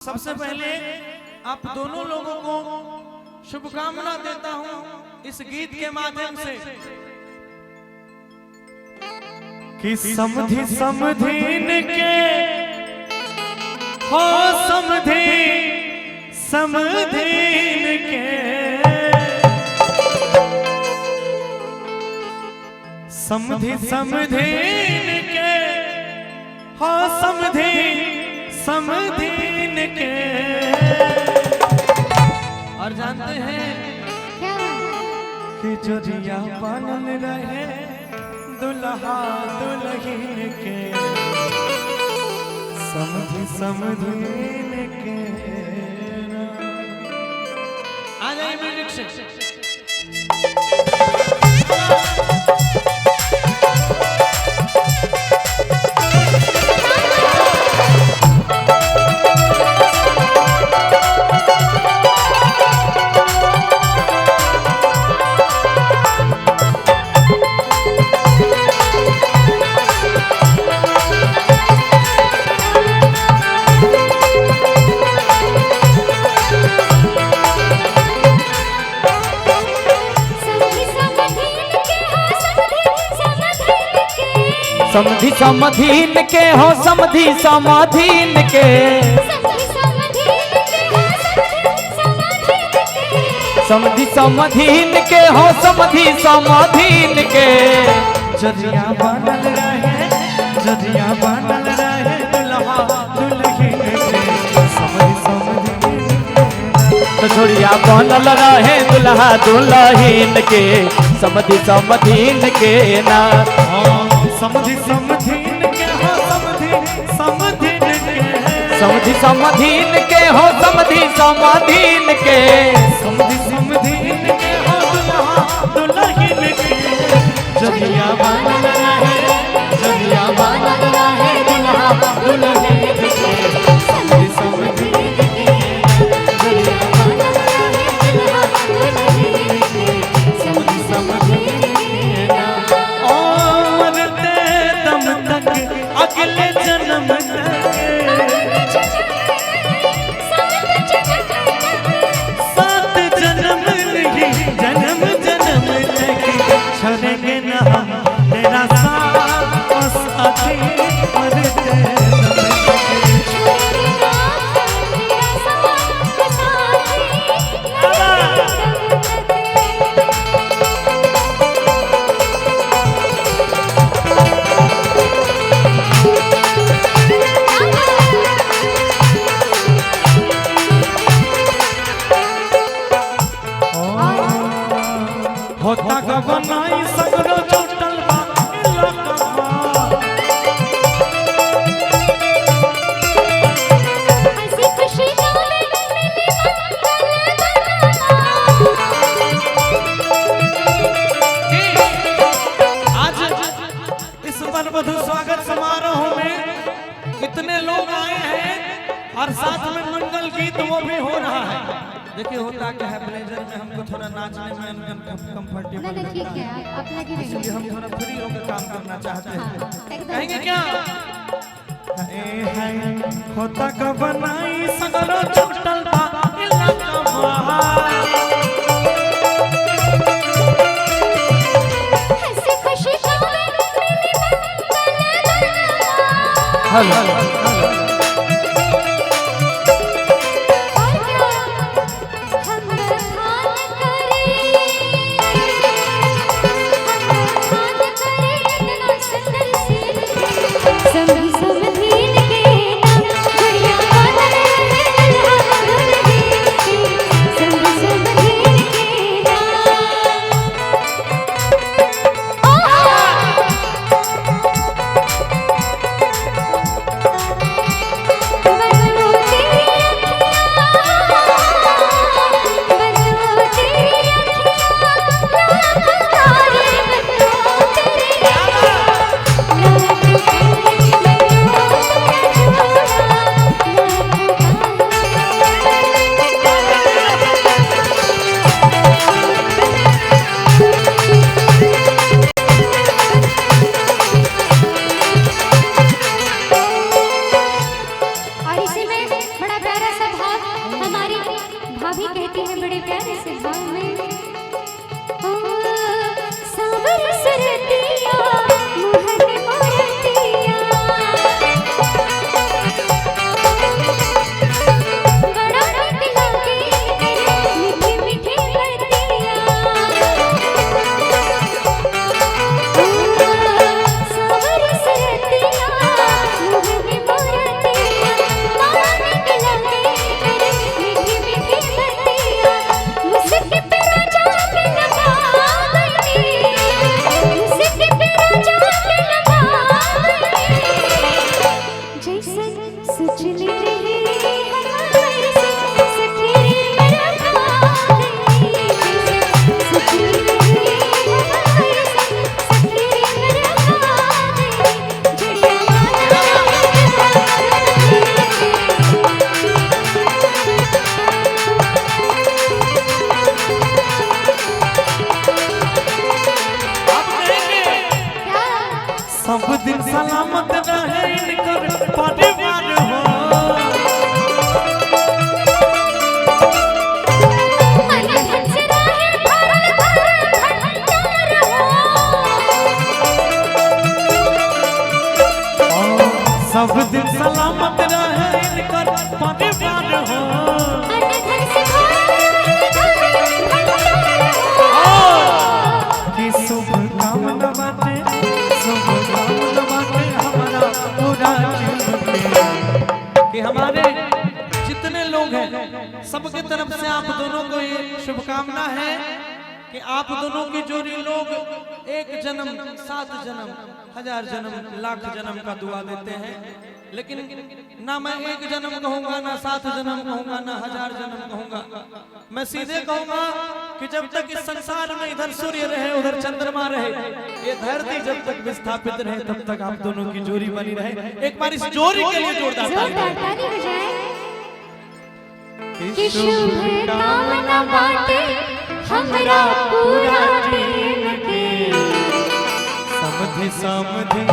सबसे पहले आप दोनों लोगों को शुभकामना देता हूं इस गीत के माध्यम से कि समधि समधीन के हो समधि समधीन के समधि समधीन के हो समधि समधीन के। और जानते हैं कि जोड़िया बनल रहे दुल्हा दुल्हन के समधि समधीन के। आ जाइए म्यूजिक से। समधि समधीन के हो समधि समधीन के समधि समधीन के हो समधि समधीन के। जरिया बनल रहे जरिया बनल रहे दुल्हा दुल्हन के समधि समधीन के। जोड़िया बनल रहे दुल्हा दुल्हन के समधि समधीन के ना। समधि समधीन के हो समधि समधीन के समधि समधीन के हो समधि समधीन के समधि समधीन के हो दुल्हा दुल्हन के। जरिया बनल रहे जरिया बनल रहे दुल्हा दुल्हन के समधि समधीन के। जरिया बनल रहे दुल्हा दुल्हन के समधि समधीन के। अगले जन्म सात जन्म नहीं जन्म जन्म तक छोड़ेंगे न हम तेरा साथ और साथी मरते होता का बनाई सगरो चोटल बा हंसी खुशी गावे मिली आज इस वधु स्वागत समारोह में इतने लोग आए हैं और साथ में मंगल गीत वो भी हो रहा है। देखिए होता क्या है ब्लेजर में हमको थोड़ा नाचने में कंफर्टेबल नहीं ठीक है आप लगे रहिए। इसलिए हम थोड़ा फ्री होकर काम करना चाहते हैं। एकदम कहेंगे क्या होता का बनाई सगरो चोटल बा इलाका हंसी खुशी गावे मिली हेलो भाभी कहती है बड़े प्यारे से भाव में, ओ सावर सरतिया मोहन मोरतिया, बड़ा मीठ लागे मीठी मीठी बतिया, सावर सरतिया मोहन मोरतिया, बड़ा मीठ लागे मीठी मीठी बतिया, मुझसे पे राजा के लगा गई, मुझसे पे राजा के लगा गई, जैसे सजनी रही हमारे से सखी मेरा गई, जैसे सजनी रही हमारे से सखी मेरा गई, जड़िया अब कहेंगे क्या सब दिन सलामत रहे इनकर परिवार हो, मन धन से रहे भरल भंडार हो, सब दिन सलामत रहे इनकर परिवार हो। मन धन से भरल भंडार हो, कि शुभ कामना बाटे हमारा पूरा जीवन में, कि हमारे जितने लोग हैं सबके तरफ से आप दोनों को ये शुभकामना है कि आप दोनों की जोड़ी लोग एक जन्म 7 जन्म 1000 जन्म लाख जन्म का दुआ देते हैं, लेकिन ना मैं 1 जन्म कहूंगा ना 7 जन्म कहूंगा ना 1000 जन्म कहूंगा, मैं सीधे कहूंगा कि जब तक इस संसार में इधर सूर्य रहे उधर चंद्रमा रहे, ये धरती जब तक विस्थापित रहे तब तक आप दोनों की जोड़ी बनी रहे। एक बार इस जोड़ी के लिए जोरदार जोरदार ताली। ताली बजाएं कि शुभ कामना बाटे हमरा पूरा दिन के, समधि समधि